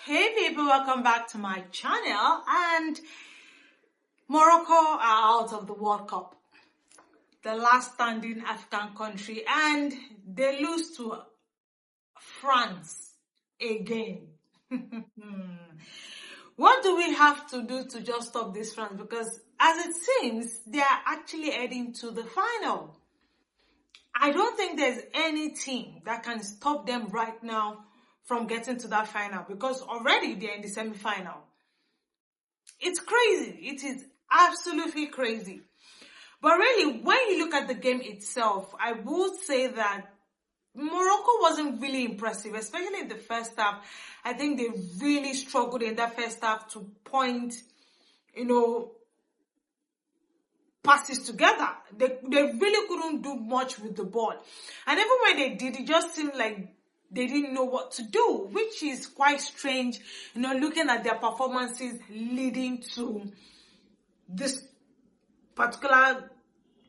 Hey people, welcome back to my channel. And Morocco are out of the World Cup, the last standing African country, and they lose to France again. What do we have to do to just stop this France? Because as it seems, they are actually heading to the final. I don't think there's any team that can stop them right now from getting to that final, because already they're in the semi-final. It's crazy. It is absolutely crazy. But really, when you look at the game itself, I would say that Morocco wasn't really impressive, especially in the first half. I think they really struggled in that first half to point, passes together. They really couldn't do much with the ball. And even when they did, it just seemed like they didn't know what to do, which is quite strange, looking at their performances leading to this particular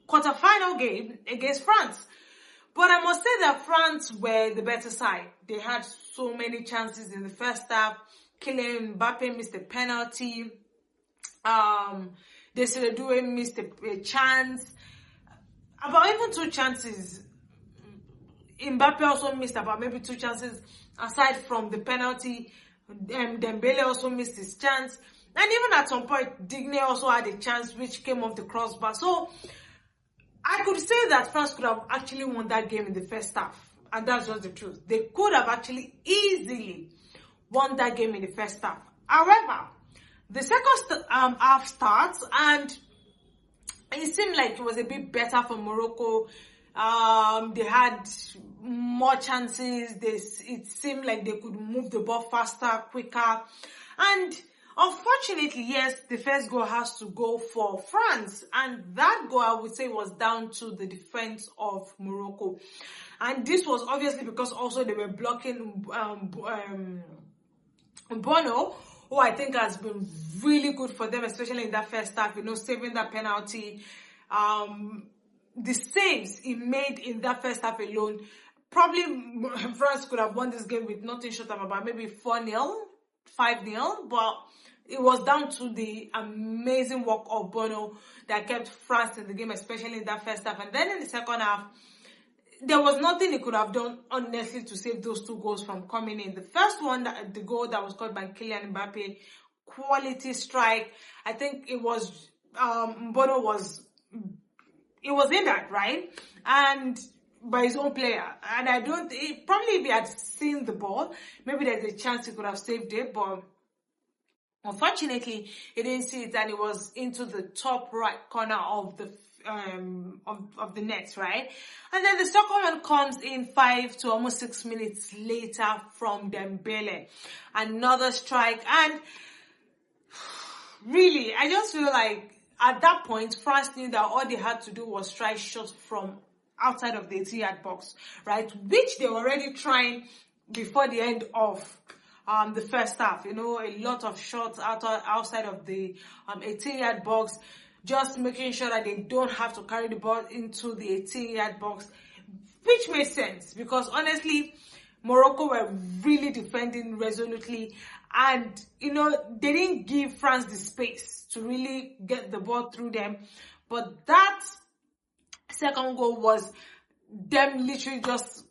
quarterfinal game against France. But I must say that France were the better side. They had so many chances in the first half. Kylian Mbappe missed a penalty. Desiree missed a chance. About even two chances. Mbappe also missed about maybe two chances aside from the penalty. Dembele also missed his chance. And even at some point, Digne also had a chance which came off the crossbar. So I could say that France could have actually won that game in the first half. And that's just the truth. They could have actually easily won that game in the first half. However, the second half starts and it seemed like it was a bit better for Morocco. They had more chances. It seemed like they could move the ball faster, quicker. And unfortunately, yes, the first goal has to go for France. And that goal, I would say, was down to the defense of Morocco. And this was obviously because also they were blocking Bono, who I think has been really good for them, especially in that first half, saving that penalty. The saves he made in that first half alone, probably France could have won this game with nothing short of about maybe 4-0, 5-0, but it was down to the amazing work of Bono that kept France in the game, especially in that first half. And then in the second half, there was nothing he could have done, honestly, to save those two goals from coming in. The first one, the goal that was scored by Kylian Mbappe, quality strike. I think it was, Bono was in that, right? And by his own player. And probably if he had seen the ball, maybe there's a chance he could have saved it, but unfortunately, he didn't see it, and it was into the top right corner of the net, right? And then the second one comes in 5 to almost 6 minutes later from Dembele. Another strike, and really, I just feel like at that point, France knew that all they had to do was try shots from outside of the 18-yard box, right? Which they were already trying before the end of the first half. A lot of shots outside of the 18-yard box, just making sure that they don't have to carry the ball into the 18-yard box, which made sense because honestly, Morocco were really defending resolutely, and they didn't give France the space to really get the ball through them. But that second goal was them literally just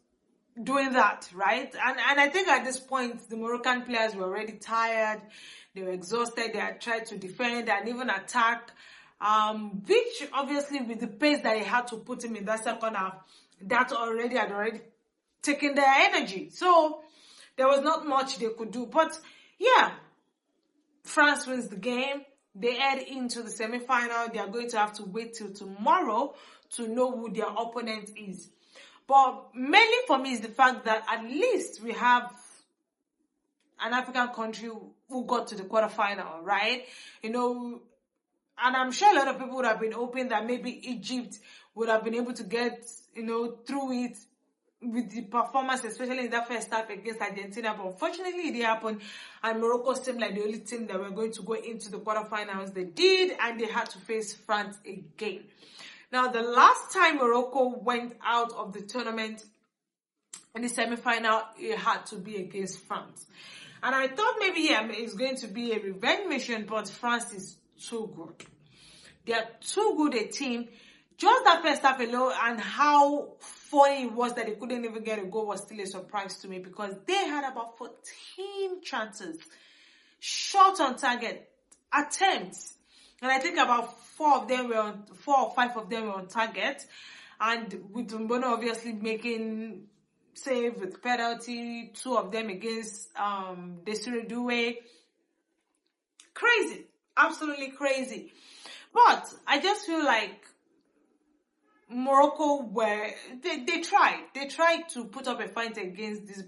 doing that, right? And I think at this point, the Moroccan players were already tired. They were exhausted. They had tried to defend and even attack, which obviously with the pace that they had to put him in that second half, that had already taken their energy. So there was not much they could do. But yeah, France wins the game. They head into the semi-final. They are going to have to wait till tomorrow to know who their opponent is. But mainly for me is the fact that at least we have an African country who got to the quarterfinal, right? And I'm sure a lot of people would have been hoping that maybe Egypt would have been able to get, through it with the performance, especially in that first half against Argentina. But unfortunately, it didn't happen. And Morocco seemed like the only team that were going to go into the quarterfinals. They did, and they had to face France again. Now, the last time Morocco went out of the tournament in the semi-final, it had to be against France. And I thought maybe, yeah, it's going to be a revenge mission, but France is too good. They are too good a team. Just that first half alone and how funny it was that they couldn't even get a goal was still a surprise to me, because they had about 14 chances, shot on target attempts, and I think about 4 or 5 of them were on target, and with Mbono obviously making save with penalty, 2 of them against Desiree Doué. Crazy, absolutely crazy. But I just feel like Morocco they tried to put up a fight against this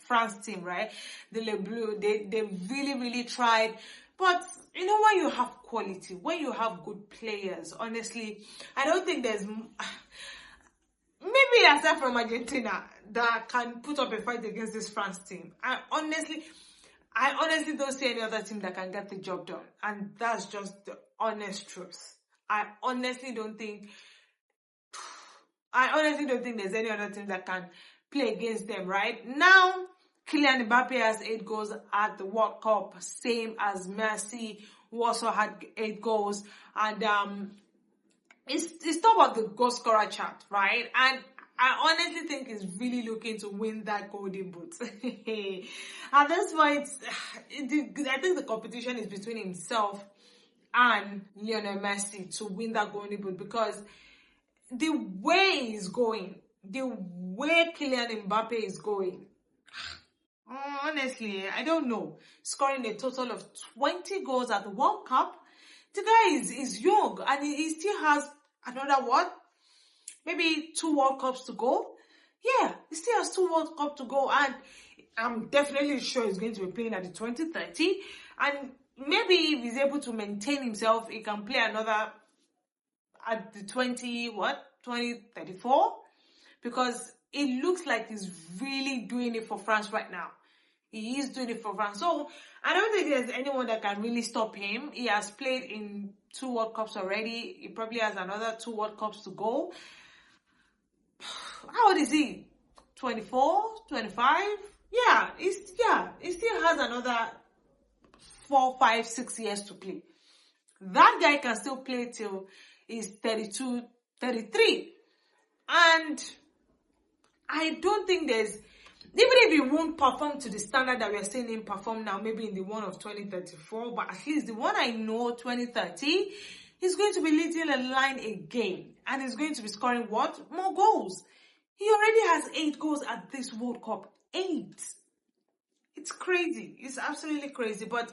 France team, right? The Le Bleu, they really tried. But you know, when you have quality, when you have good players, honestly, I don't think there's maybe aside from Argentina that can put up a fight against this France team. I honestly don't see any other team that can get the job done, and that's just the honest truth. I honestly don't think there's any other team that can play against them. Right now, Kylian Mbappe has 8 goals at the World Cup, same as Messi, who also had 8 goals, and it's top of the goal scorer chart, right? And I honestly think he's really looking to win that golden boot. At this point, I think the competition is between himself and Lionel Messi to win that golden boot, because the way he's going, the way Kylian Mbappe is going, honestly, I don't know. Scoring a total of 20 goals at the World Cup. The guy is young, and he still has another maybe 2 World Cups to go. Yeah, he still has 2 World Cups to go, and I'm definitely sure he's going to be playing at the 2030. And maybe if he's able to maintain himself, he can play another at the 2034, because it looks like he's really doing it for France right now. He is doing it for France. So I don't think there's anyone that can really stop him. He has played in 2 World Cups already. He probably has another 2 World Cups to go. How old is he? 24, 25? Yeah, he still has another 4, 5, 6 years to play. That guy can still play till he's 32, 33. And I don't think there's, even if he won't perform to the standard that we are seeing him perform now, maybe in the one of 2034, but at least the one I know, 2030, he's going to be leading a line again. And he's going to be scoring what? More goals. He already has 8 goals at this World Cup. 8. It's crazy. It's absolutely crazy. But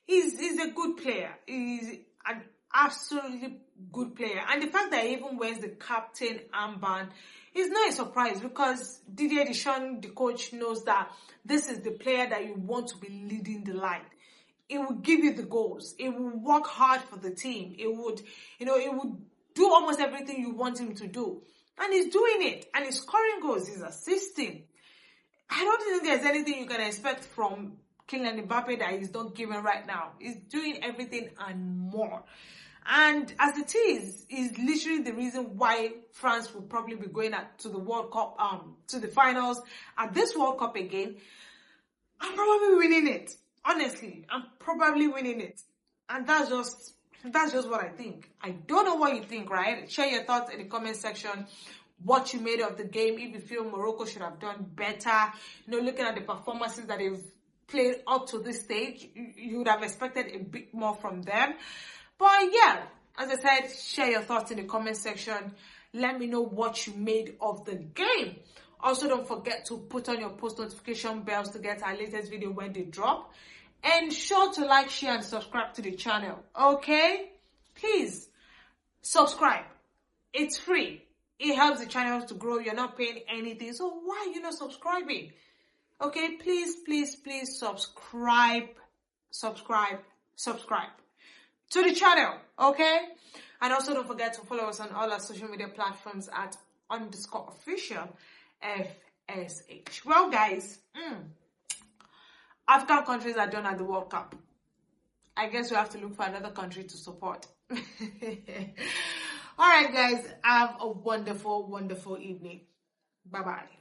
he's a good player. He's an absolutely good player. And the fact that he even wears the captain armband is not a surprise, because Didier Deschamps, the coach, knows that this is the player that you want to be leading the line. It will give you the goals. It will work hard for the team. It would do almost everything you want him to do. And he's doing it. And he's scoring goals. He's assisting. I don't think there's anything you can expect from Kylian Mbappe that he's not giving right now. He's doing everything and more. And as it is literally the reason why France will probably be going to the World Cup, to the finals at this World Cup again. I'm probably winning it. Honestly, I'm probably winning it. And that's just what I think. I don't know what you think, right? Share your thoughts in the comment section. What you made of the game. If you feel Morocco should have done better. Looking at the performances that they've played up to this stage, you would have expected a bit more from them. But yeah, as I said, share your thoughts in the comment section. Let me know what you made of the game. Also, don't forget to put on your post notification bells to get our latest video when they drop. And sure to like, share, and subscribe to the channel. Okay? Please, subscribe. It's free. It helps the channel to grow. You're not paying anything. So why are you not subscribing? Okay? Please, please, please subscribe. Subscribe. Subscribe to the channel, okay? And also don't forget to follow us on all our social media platforms at _official FSH. Well, guys, African countries are done at the World Cup. I guess we have to look for another country to support. All right, guys, have a wonderful, wonderful evening. Bye-bye.